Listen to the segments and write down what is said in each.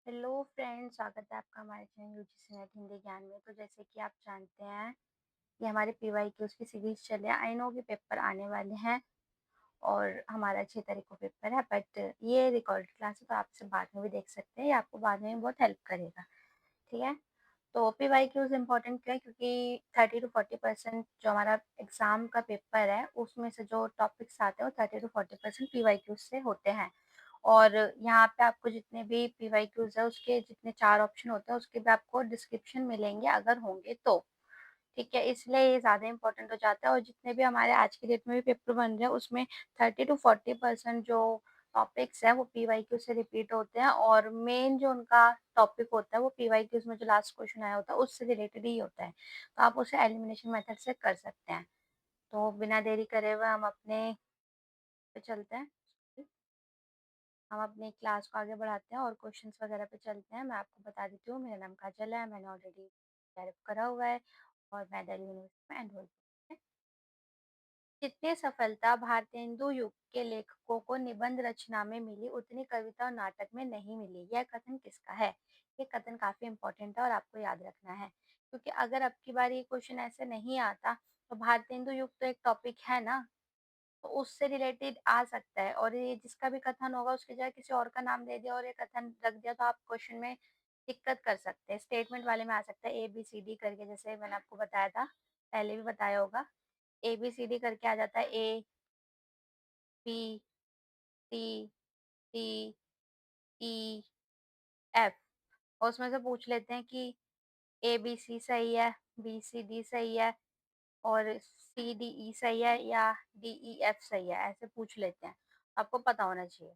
Hello friends, स्वागत है आपका हमारे चैनल यूजीसी नेट हिंदी ज्ञान में। तो जैसे कि आप जानते हैं, ये हमारे पीवाईक्यूज की सीरीज चले। आई नो कि पेपर आने वाले हैं और हमारा 6 तारीख को पेपर है, बट ये रिकॉर्डेड क्लास है तो आप इसे बाद में भी देख सकते हैं। ये आपको बाद में भी बहुत हेल्प करेगा, ठीक है। तो पीवाईक्यूज इंपॉर्टेंट क्यों है? क्योंकि 30 to 40% जो हमारा एग्जाम का पेपर है उसमें से जो टॉपिक्स आते हैं वो 30 to 40% पीवाईक्यूज से होते हैं। और यहाँ पे आपको जितने भी पीवाईक्यूज है उसके जितने 4 ऑप्शन होते हैं उसके भी आपको डिस्क्रिप्शन मिलेंगे अगर होंगे तो, ठीक है। इसलिए ये ज्यादा इंपॉर्टेंट हो जाता है। और जितने भी हमारे आज की डेट में भी पेपर बन रहे हैं उसमें 30 to 40% जो टॉपिक्स है वो पीवाईक्यू से रिपीट होते हैं। और मेन जो उनका टॉपिक होता है वो पीवाईक्यूज में जो लास्ट क्वेश्चन आया होता है उससे रिलेटेड ही होता है। तो आप उसे एलिमिनेशन मेथड से कर सकते हैं। तो बिना देरी करे हुए हम अपने पे चलते हैं। हम अपनी क्लास को आगे बढ़ाते हैं और क्वेश्चंस वगैरह पे चलते हैं। मैं आपको बता देती हूँ, मेरा नाम काजल है, मैंने ऑलरेडी डायरेक्ट करा हुआ है और मैं दिल्ली यूनिवर्सिटी में एनरोल है। जितनी सफलता भारतेंदु युग के लेखकों को निबंध रचना में मिली उतनी कविता और नाटक में नहीं मिली। यह कथन किसका है? ये कथन काफी इंपॉर्टेंट है और आपको याद रखना है, क्योंकि अगर अब की बार ये क्वेश्चन ऐसे नहीं आता तो भारतेंदु युग तो एक टॉपिक है ना, तो उससे रिलेटेड आ सकता है। और ये जिसका भी कथन होगा उसकी जगह किसी और का नाम दे दिया और ये कथन रख दिया तो आप क्वेश्चन में दिक्कत कर सकते हैं। स्टेटमेंट वाले में आ सकता है ABCD करके, जैसे मैंने आपको बताया था, पहले भी बताया होगा। ABCD करके आ जाता है ABCDEF, और उसमें से पूछ लेते हैं कि ABC सही है, BCD सही है और CDE सही है या DEF सही है, ऐसे पूछ लेते हैं। आपको पता होना चाहिए।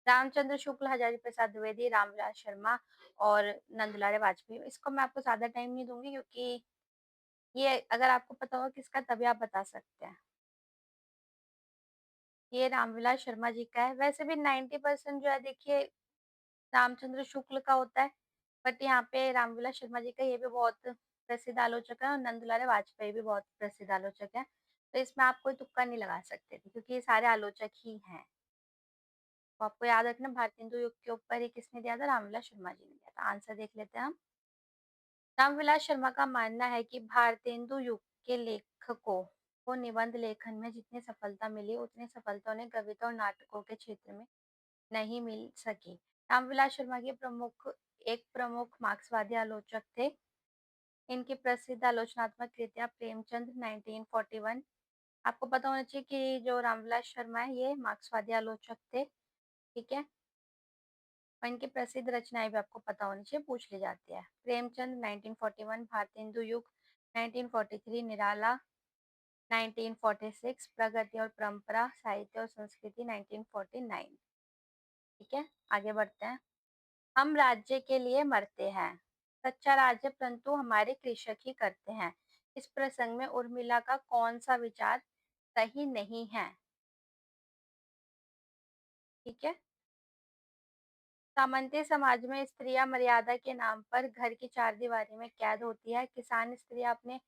रामचंद्र शुक्ल, हजारी प्रसाद द्विवेदी, रामविलास शर्मा और नंदलाल वाजपेयी। इसको मैं आपको ज्यादा टाइम नहीं दूंगी क्योंकि ये अगर आपको पता होगा किसका तभी आप बता सकते हैं। ये रामविलास शर्मा जी का है। वैसे भी 90% जो है देखिए रामचंद्र शुक्ल का होता है, बट यहाँ पे रामविलास शर्मा जी का ये भी बहुत प्रसिद्ध आलोचक है और नंदलाल वाजपेयी भी बहुत प्रसिद्ध आलोचक है। तो इसमें आप कोई तुक्का नहीं लगा सकते थे क्योंकि ये सारे आलोचक ही हैं। तो आपको याद रखना, भारतेंदु युग के ऊपर ये किसने दिया था? रामविलास शर्मा जी ने दिया था। आंसर देख लेते हैं हम। रामविलास शर्मा का मानना है कि भारतेंदु युग के लेखकों को निबंध लेखन में जितनी सफलता मिली उतनी सफलता उन्हें कविता और नाटकों के क्षेत्र में नहीं मिल सकी। रामविलास शर्मा के एक प्रमुख मार्क्सवादी आलोचक थे। इनकी प्रसिद्ध आलोचनात्मक कृतियां प्रेमचंद 1941। आपको पता होना चाहिए कि जो रामविलास शर्मा है ये मार्क्सवादी आलोचक थे, ठीक है। और इनकी प्रसिद्ध रचनाएं भी आपको पता होनी चाहिए, पूछ ली जाती है। प्रेमचंद 1941, भारतेंदु युग 1943, निराला 1946, प्रगति और परंपरा साहित्य और संस्कृति 1949, ठीक है। आगे बढ़ते हैं। हम राज्य के लिए मरते हैं, सच्चा राज्य परंतु हमारे कृषक ही करते हैं। इस प्रसंग में उर्मिला का कौन सा विचार सही नहीं है? ठीक है। सामंती समाज में स्त्रियां मर्यादा के नाम पर घर की चारदीवारी में कैद होती है। किसान स्त्रियां अपने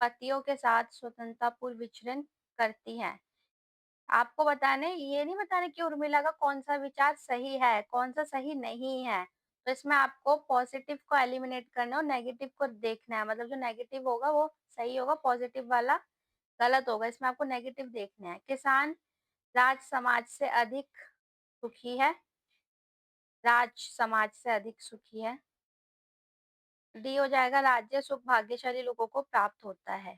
पतियों के साथ स्वतंत्रतापूर्व विचरण करती हैं। आपको बताने ये नहीं बताने कि उर्मिला का कौन सा विचार सही है कौन सा सही नहीं है। तो इसमें आपको पॉजिटिव को एलिमिनेट करना और नेगेटिव को देखना है। मतलब जो नेगेटिव होगा वो सही होगा, पॉजिटिव वाला गलत होगा। इसमें आपको नेगेटिव देखना है। किसान राज समाज से अधिक सुखी है, राज समाज से अधिक सुखी है। डी हो जाएगा, राज्य सुख भाग्यशाली लोगों को प्राप्त होता है।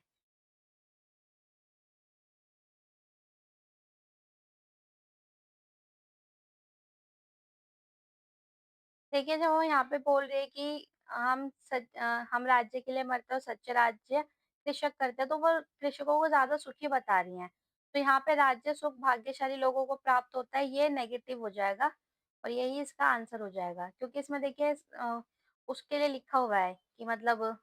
देखिए जब वो यहाँ पे बोल रहे हैं कि हम राज्य के लिए मरते हैं और सच्चे राज्य कृषक करते हैं, तो वो कृषकों को ज्यादा सुखी बता रही हैं। तो यहाँ पे राज्य सुख भाग्यशाली लोगों को प्राप्त होता है, ये नेगेटिव हो जाएगा और यही इसका आंसर हो जाएगा। क्योंकि इसमें देखिए उसके लिए लिखा हुआ है कि मतलब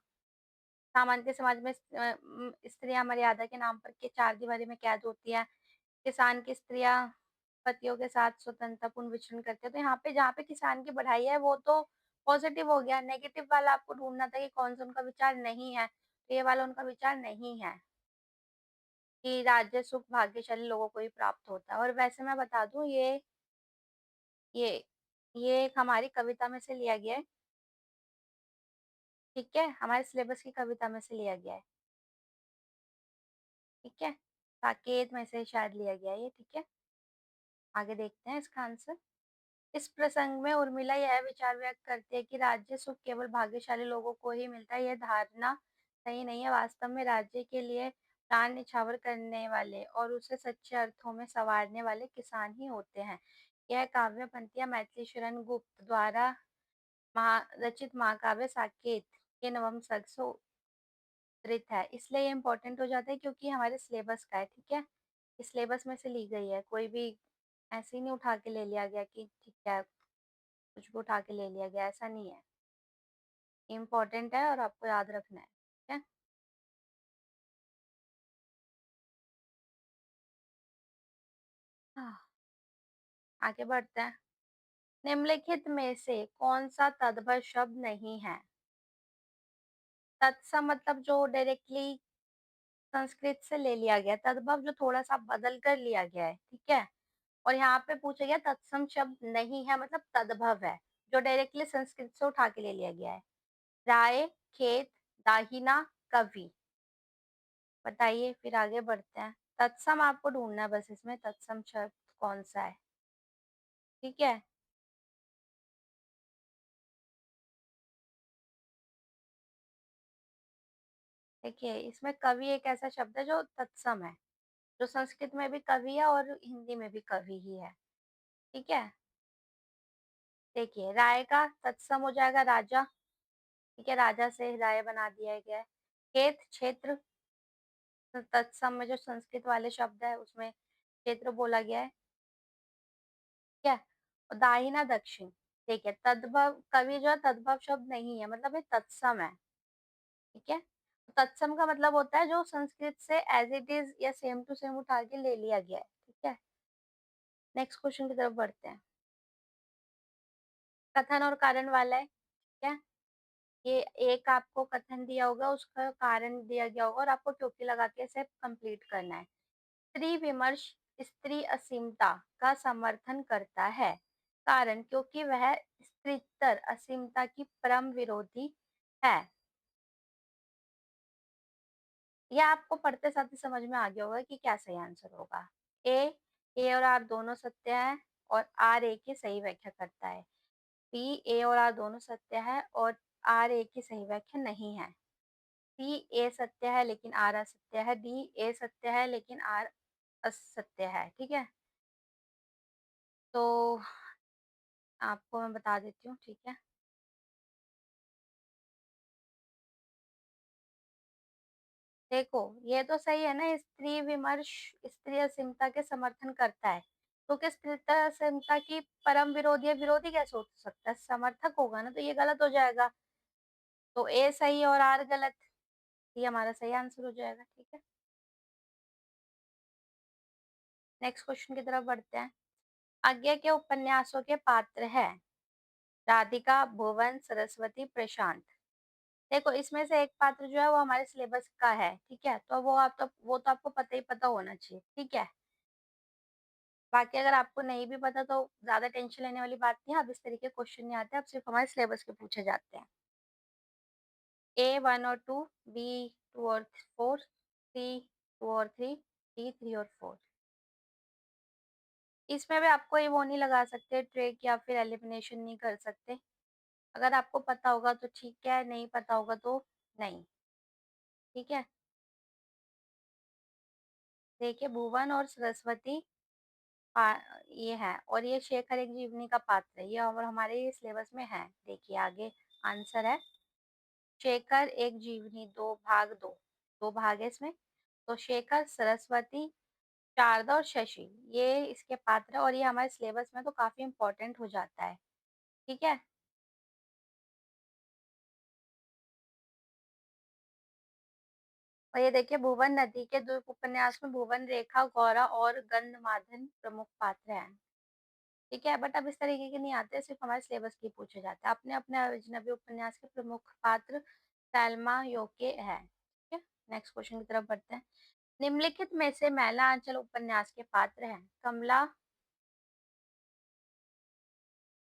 सामान्य समाज में स्त्रियां मर्यादा के नाम पर के चार दीवारी में कैद होती है। किसान की स्त्रियां पतियों के साथ स्वतंत्रतापूर्ण विचरण करते हैं। तो यहाँ पे जहाँ पे किसान की बढ़ाई है वो तो पॉजिटिव हो गया। नेगेटिव वाला आपको ढूंढना था कि कौन सा उनका विचार नहीं है। तो ये वाला उनका विचार नहीं है कि राज्य सुख भाग्यशाली लोगों को ही प्राप्त होता है। और वैसे मैं बता दूं ये ये एक हमारी कविता में से लिया गया है, ठीक है? हमारे सिलेबस की कविता में से लिया गया है, ठीक है? साकेत में से शायद लिया गया है ये, ठीक है? आगे देखते हैं इसका आंसर। इस प्रसंग में उर्मिला यह विचार व्यक्त करती है कि राज्य सुख केवल भाग्यशाली लोगों को ही मिलता है। यह धारणा सही नहीं है। वास्तव में राज्य के लिए प्राण न्यौछावर करने वाले और उसे सच्चे अर्थों में संवारने वाले किसान ही होते हैं। यह काव्य पंक्तियां मैथिली शरण गुप्त द्वारा रचित महाकाव्य साकेत के नवम सर्ग से उद्धृत है। इसलिए ये इम्पोर्टेंट हो जाता है क्योंकि हमारे सिलेबस का है, ठीक है? इस सिलेबस में से ली गई है, कोई भी ऐसे ही नहीं उठा के ले लिया गया कि ठीक है कुछ भी उठा के ले लिया गया, ऐसा नहीं है। इम्पोर्टेंट है और आपको याद रखना है, ठीक है? हाँ, आगे बढ़ते हैं। निम्नलिखित में से कौन सा तद्भव शब्द नहीं है? तत्सम मतलब जो डायरेक्टली संस्कृत से ले लिया गया, तद्भव जो थोड़ा-सा बदल कर लिया गया है, ठीक है? और यहाँ पे पूछा गया तत्सम शब्द नहीं है मतलब तद्भव है, जो डायरेक्टली संस्कृत से उठा के ले लिया गया है। राय, खेत, दाहिना, कवि। बताइए फिर आगे बढ़ते हैं। तत्सम आपको ढूँढना है बस इसमें तत्सम शब्द कौन-सा है, ठीक है? देखिए, इसमें कवि एक ऐसा शब्द है जो तत्सम है, जो संस्कृत में भी कवि है और हिंदी में भी कवि ही है, ठीक है? देखिए, राय का तत्सम हो जाएगा राजा, ठीक है? राजा से राय बना दिया गया है। खेत, क्षेत्र तत्सम में जो संस्कृत वाले शब्द है उसमें क्षेत्र बोला गया है, ठीक है? और दाहिना दक्षिण, देखिए तद्भव कवि जो है तद्भव शब्द नहीं है मतलब ये तत्सम है, ठीक है? तत्सम का मतलब होता है जो संस्कृत से एज़ इट इज़ या सेम टू सेम उठा के ले लिया गया है, ठीक है? नेक्स्ट क्वेश्चन की तरफ बढ़ते हैं। कथन और कारण वाला है, ठीक है? ये एक आपको कथन दिया होगा, उसका कारण दिया गया होगा और आपको टोपी लगा के इसे कंप्लीट करना है। स्त्री विमर्श स्त्री असीमता का समर्थन करता है। कारण क्योंकि वह स्त्रीतर असीमता की परम विरोधी है। यह आपको पढ़ते साथ ही समझ में आ गया होगा कि क्या सही आंसर होगा। ए ए और आर दोनों सत्य है और आर ए की सही व्याख्या करता है। बी ए और आर दोनों सत्य है और आर ए की सही व्याख्या नहीं है। सी ए सत्य है लेकिन आर असत्य है। डी ए सत्य है लेकिन आर असत्य है, ठीक है? तो आपको मैं बता देती हूँ, ठीक है? देखो, ये तो सही है ना स्त्री विमर्श स्त्री असीमता के समर्थन करता है। क्योंकि स्त्रीता असीमता की परम विरोधी है, विरोधी कैसे हो सकता है? समर्थक होगा ना, तो ये गलत हो जाएगा। तो ए सही और आर गलत, ये हमारा सही आंसर हो जाएगा, ठीक है? नेक्स्ट क्वेश्चन की तरफ बढ़ते हैं। आज्ञा के उपन्यासों के पात्र हैं राधिका, भुवन, सरस्वती, प्रशांत। देखो इसमें से एक पात्र जो है वो हमारे सिलेबस का है, ठीक है? तो वो तो आपको पता ही पता होना चाहिए, ठीक है? बाकी अगर आपको नहीं भी पता तो ज़्यादा टेंशन लेने वाली बात नहीं है, अब इस तरीके क्वेश्चन नहीं आते, अब सिर्फ हमारे सिलेबस के पूछे जाते हैं। ए 1 और 2, बी 2 और 4, सी 2 और 3, डी 3 और 4। इसमें भी आप कोई वो नहीं लगा सकते ट्रिक या फिर एलिमिनेशन नहीं कर सकते। अगर आपको पता होगा तो ठीक है, नहीं पता होगा तो नहीं, ठीक है? देखिए भुवन और सरस्वती पा ये है और ये शेखर एक जीवनी का पात्र है, ये और हमारे सिलेबस में है। देखिए आगे आंसर है शेखर एक जीवनी 2 भाग 2, 2 भाग है इसमें। तो शेखर, सरस्वती, शारदा और शशि ये इसके पात्र हैं और ये हमारे सिलेबस में तो काफ़ी इम्पोर्टेंट हो जाता है, ठीक है? और ये देखिए भुवन नदी के द्वीप उपन्यास में भुवन, रेखा, गौरा और गंधमादन प्रमुख पात्र हैं, ठीक है? बट अब इस तरीके के नहीं आते, सिर्फ हमारे सिलेबस के पूछे जाते हैं। अपने-अपने अजनबी उपन्यास के प्रमुख पात्र सैल्मा, योके हैं, ठीक है? नेक्स्ट क्वेश्चन की तरफ बढ़ते हैं। निम्नलिखित में से मैला आंचल उपन्यास के पात्र हैं कमला,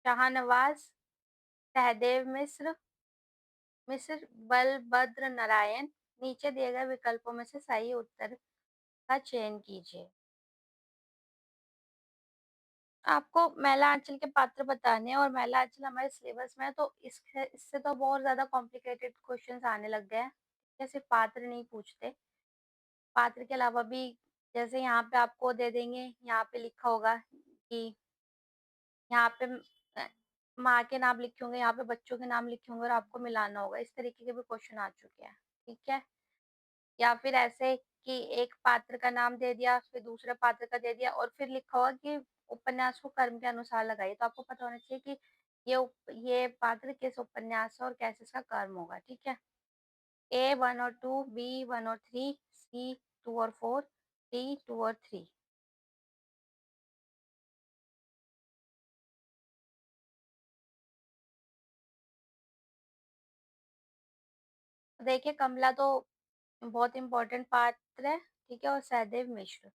शाहनवाज, सहदेव मिश्र, मिस्र बलभद्र नारायण। नीचे दिए गए विकल्पों में से सही उत्तर का चयन कीजिए। आपको महिला अंचल के पात्र बताने हैं और महिला अंचल हमारे सिलेबस में है, तो इससे तो बहुत ज्यादा कॉम्प्लिकेटेड क्वेश्चंस आने लग गए हैं। सिर्फ पात्र नहीं पूछते, पात्र के अलावा भी जैसे यहाँ पे आपको दे देंगे, यहाँ पे लिखा होगा कि यहाँ पे माँ के नाम लिखे होंगे, यहाँ पे बच्चों के नाम लिखे होंगे और आपको मिलाना होगा। इस तरीके के भी क्वेश्चन आ चुके हैं, ठीक है। या फिर ऐसे कि एक पात्र का नाम दे दिया, फिर दूसरे पात्र का दे दिया और फिर लिखा होगा कि उपन्यास को कर्म के अनुसार लगाइए। तो आपको पता होना चाहिए कि ये पात्र किस उपन्यास है और कैसे इसका कर्म होगा, ठीक है। A 1 और 2, B 1 और 3, C 2 और 4, D 2 और 3। देखिए कमला तो बहुत इंपॉर्टेंट पात्र है, ठीक है। और सहदेव मिश्र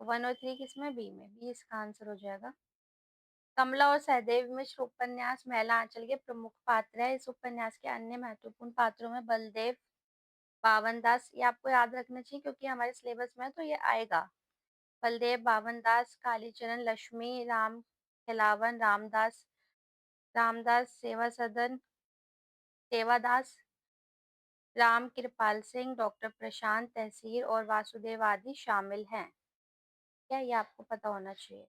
1 और 3 किसमें? बी में, बी इसका आंसर हो जाएगा। कमला और सहदेव मिश्र उपन्यास महिला आंचल के प्रमुख पात्र है। इस उपन्यास के अन्य महत्वपूर्ण पात्रों में बलदेव, बावन दास, ये आपको याद रखना चाहिए क्योंकि हमारे सिलेबस में तो ये आएगा। बलदेव, बावन दास, कालीचरण, लक्ष्मी, राम खिलावन, रामदास, रामदास सेवा सदन, सेवादास, राम कृपाल सिंह, डॉक्टर प्रशांत तहसीर और वासुदेव आदि शामिल हैं। क्या ये आपको पता होना चाहिए।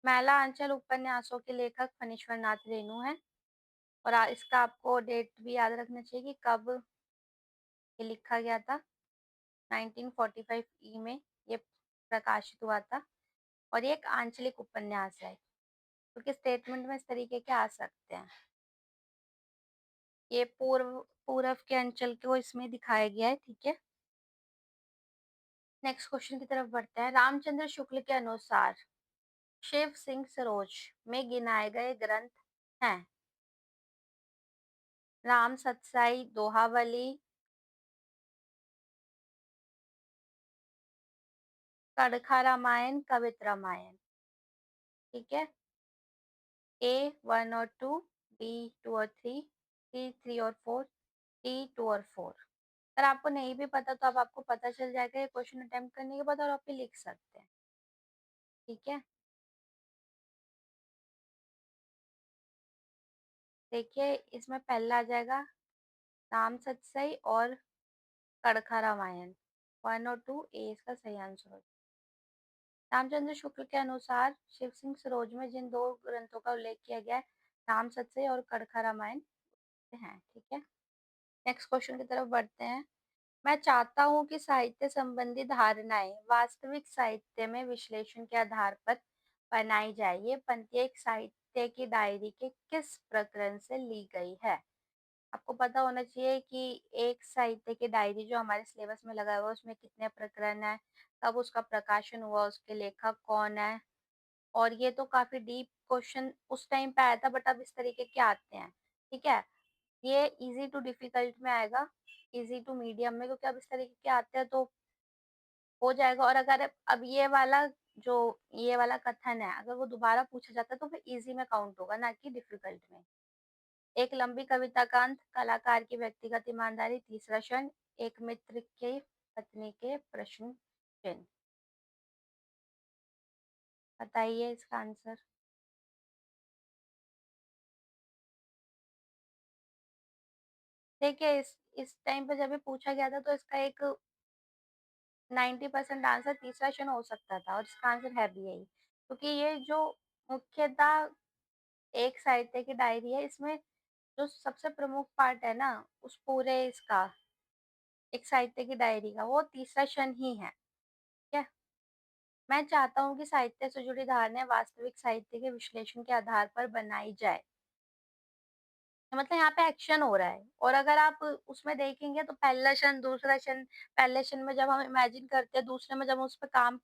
महिला अंचल उपन्यासों के लेखक फणीश्वर नाथ रेणु हैं। और इसका आपको डेट भी याद रखना चाहिए कि कब ये लिखा गया था। 1945 ई में ये प्रकाशित हुआ था और ये एक आंचलिक उपन्यास है, क्योंकि स्टेटमेंट में इस तरीके के आ सकते हैं। ये पूर्व के अंचल को इसमें दिखाया गया है, ठीक है। नेक्स्ट क्वेश्चन की तरफ बढ़ते हैं। रामचंद्र शुक्ल के अनुसार शिव सिंह सरोज में गिनाए गए ग्रंथ हैं राम सतसाई, दोहावली, कड़खा रामायण, कवित रामायण, ठीक है। A 1 और 2, B 2 और 3, C 3 और 4, D 2 और 4। अगर आपको नहीं भी पता तो अब आपको पता चल जाएगा ये क्वेश्चन अटेम्प्ट करने के बाद, और आप भी लिख सकते हैं, ठीक है। देखिए इसमें पहला आ जाएगा राम सतसई और कड़खा रामायण, 1 और 2, ए इसका सही आंसर हो। रामचंद्र शुक्ल के अनुसार शिव सिंह सरोज में जिन दो ग्रंथों का उल्लेख किया गया है, राम सतसई और कड़खा रामायण हैं, ठीक है। नेक्स्ट क्वेश्चन की तरफ बढ़ते हैं। मैं चाहता हूँ कि साहित्य संबंधी धारणाएं वास्तविक साहित्य में विश्लेषण के आधार पर बनाई जाए। ये पंक्ति एक साहित्य की डायरी के किस प्रकरण से ली गई है। आपको पता होना चाहिए कि एक साहित्य की डायरी जो हमारे सिलेबस में लगा हुआ है उसमें कितने प्रकरण है, कब उसका प्रकाशन हुआ, उसके लेखक कौन है। और ये तो काफी डीप क्वेश्चन उस टाइम पे आया था, बट अब इस तरीके के आते हैं, ठीक है। ये इजी टू डिफिकल्ट में आएगा, इजी टू मीडियम में, क्योंकि अब इस तरीके के आते हैं तो हो जाएगा। और अगर अब जो ये वाला कथन है अगर वो दोबारा पूछा जाता है तो फिर इजी में काउंट होगा, ना कि डिफिकल्ट में। एक लंबी कविता का अंत, कलाकार की व्यक्तिगत ईमानदारी, तीसरा क्षण, एक मित्र के पत्नी के प्रश्न चिन्ह। बताइए इसका आंसर। देखिए इस टाइम पे जब ये पूछा गया था तो इसका एक 90% आंसर तीसरा क्षण हो सकता था, और इसका आंसर है भी यही, क्योंकि ये जो मुख्यतः एक साहित्य की डायरी है, इसमें जो सबसे प्रमुख पार्ट है ना उस पूरे इसका एक साहित्य की डायरी का, वो तीसरा क्षण ही है, ठीक है। मैं चाहता हूँ कि साहित्य से जुड़ी धारणाएं वास्तविक साहित्य के विश्लेषण के आधार पर बनाई जाए। मतलब यहाँ पे एक्शन हो रहा है, और अगर आप उसमें देखेंगे तो पहला क्षण, दूसरा क्षण, पहले क्षण में जब हम इमेजिन करते हैं, दूसरे में जब हम उस पर काम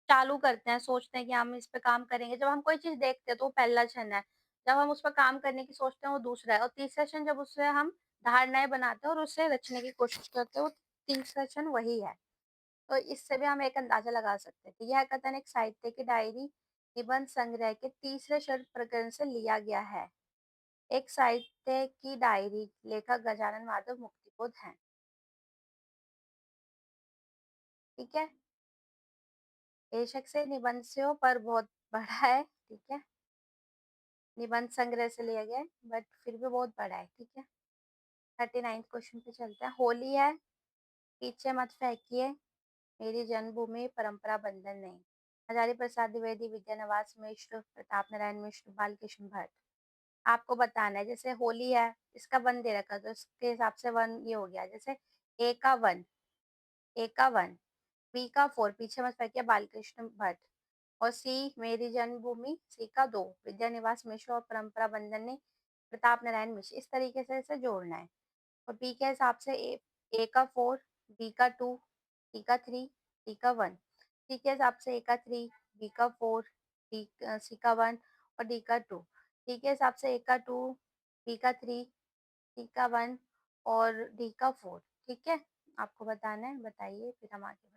चालू करते हैं, सोचते हैं कि हम इस पे काम करेंगे, जब हम कोई चीज देखते हैं तो वो पहला क्षण है, जब हम उस पर काम करने की सोचते हैं वो दूसरा है, और तीसरा क्षण जब उससे हम धारणाएं बनाते हैं और उससे रचने की कोशिश करते हैं, वो तीसरा क्षण वही है। तो इससे भी हम एक अंदाजा लगा सकते हैं कि यह कथन एक साहित्य की डायरी निबंध संग्रह के तीसरे शब्द प्रकरण से लिया गया है। एक साहित्य की डायरी। लेखक गजानन माधव मुक्तिबोध हैं। ठीक है। बेशक से निबंधों पर बहुत बड़ा है। ठीक है। निबंध संग्रह से लिया गया है, बट फिर भी बहुत बड़ा है। ठीक है। 39 क्वेश्चन पे चलते हैं। होली है, पीछे मत फेंकिए, मेरी जन्मभूमि, परंपरा बंधन नहीं। हजारी प्रसाद द्विवेदी, विद्यानवास मिश्र, प्रताप नारायण मिश्र, बालकृष्ण भट्ट। आपको बताना है। जैसे होली है, इसका वन दे रखा, तो इसके हिसाब से वन ये हो गया। जैसे ए का वन, ए का वन, बी का फोर, पीछे मत फेंकिए, बालकृष्ण भट्ट। और सी मेरी जन्मभूमि, सी का दो, विद्यानिवास मिश्र और परंपरा बंधन ने प्रताप नारायण मिश्र। इस तरीके से इसे जोड़ना है। और बी के हिसाब से ए का फोर, बी का टू, सी का थ्री, डी का वन। सी के हिसाब से ए का थ्री, बी का फोर, डी सी का वन और डी का टू। डी के हिसाब से ए का टू, बी का थ्री, सी का वन और डी का फोर। ठीक है। आपको बताना है, बताइए, फिर हम आगे बढ़े।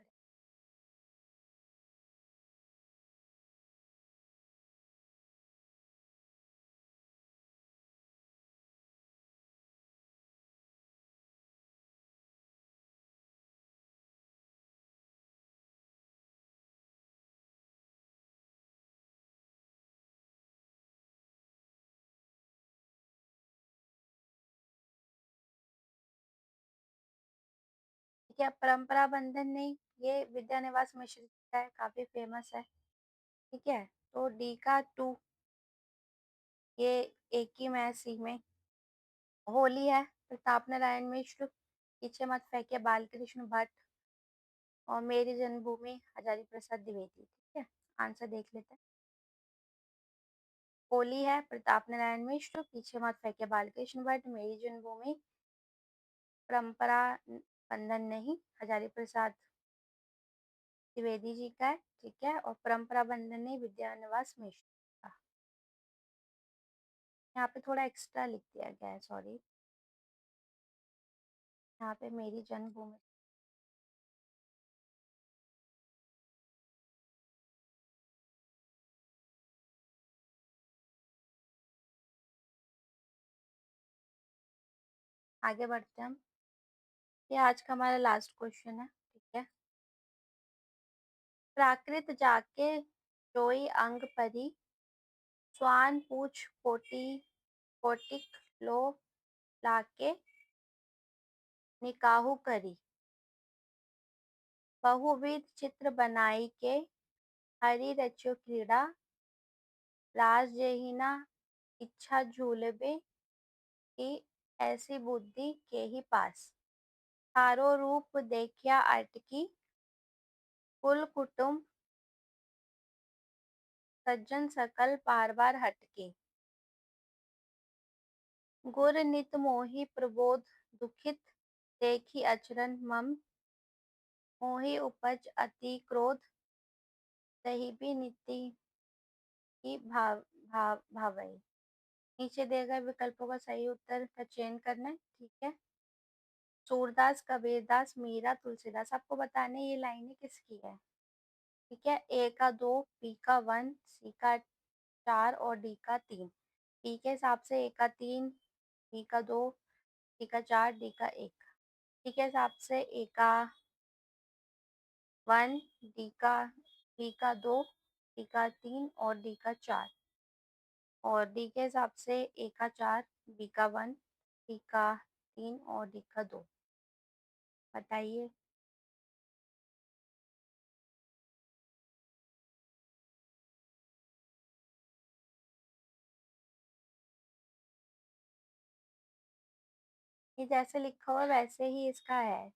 ठीक है। परंपरा बंधन नहीं, ये विद्यानिवास मिश्र का है, काफी फेमस है। ठीक है। तो डी का टू, ये एक ही में सी में। होली है, प्रताप नारायण मिश्र, पीछे मत फेंकिए, बालकृष्ण भट्ट और मेरी जन्मभूमि, हजारी प्रसाद द्विवेदी। ठीक है। आंसर देख लेते हैं। होली है, प्रताप नारायण मिश्र, पीछे मत फेंकिए, बालकृष्ण भट्ट, मेरी जन्मभूमि, परंपरा बंधन नहीं, हजारी प्रसाद द्विवेदी जी का है। ठीक है। और परंपरा बंधन नहीं, विद्यानिवास मिश्र का। यहाँ पे थोड़ा एक्स्ट्रा लिख दिया गया है, सॉरी। यहाँ पे मेरी जन्मभूमि। आगे बढ़ते हैं हम। ये आज का हमारा लास्ट क्वेश्चन है। ठीक है। प्राकृत जाके जोई अंग परी, स्वान पूछ कोटि कोटिक लो लाके निकाहु करी। बहुविध चित्र बनाई के, हरि रचो क्रीड़ा, राज जहिना इच्छा झूलबे की, ऐसी बुद्धि के ही पास। थारो रूप देखिया अटकी, कुल कुटुम सज्जन सकल बार बार हटके। गुर नित मोहि प्रबोध दुखित, देखी अचरन मम, मोहि उपज अति क्रोध, तही भी नीति की भावई। नीचे दिए गए विकल्पों का सही उत्तर का चयन करना है। ठीक है। सूरदास, कबीरदास, मीरा, तुलसीदास। आपको बताना है ये लाइनें किसकी है। ठीक है। ए का दो, बी का वन, सी का चार और डी का तीन। बी के हिसाब से ए का तीन, बी का दो, सी का चार, डी का एक। सी के हिसाब से ए का वन, बी का दो, सी का तीन और डी का चार। और डी के हिसाब से ए का चार, बी का वन, सी का तीन और डी का दो। बताइए। ये जैसे लिखा हुआ है वैसे ही इसका है।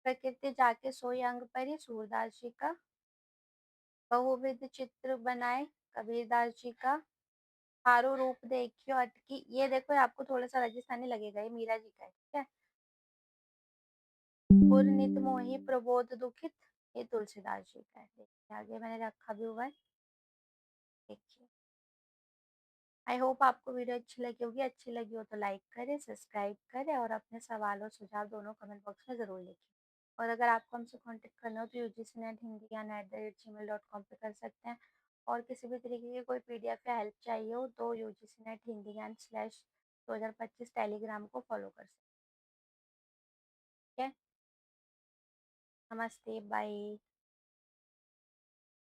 प्रकृति जाके सोई अंग पर, ही सूरदास जी का। बहुविध चित्र बनाए, कबीरदास जी का। हारो रूप देखियो अटकी, ये देखो, ये आपको थोड़ा सा राजस्थानी लगेगा, ये मीरा जी का है। ठीक है। पुर नित मोहि प्रबोध दुखित, ये तुलसीदास जी का है। देखिए आगे मैंने रखा भी हुआ है, देखिए। आई होप आपको वीडियो अच्छी लगी होगी। अच्छी लगी हो तो लाइक करें, सब्सक्राइब करें और अपने सवाल और सुझाव दोनों कमेंट बॉक्स में ज़रूर लिखें। और अगर आपको हमसे कांटेक्ट करना हो तो UGC नेट हिंदी@gmail.com पे कर सकते हैं। और किसी भी तरीके की कोई पीडीएफ या हेल्प चाहिए हो तो यूजीसी नेट हिंदी ज्ञान स्लैश 2025 टेलीग्राम को फॉलो कर सकते हैं। नमस्ते, बाय।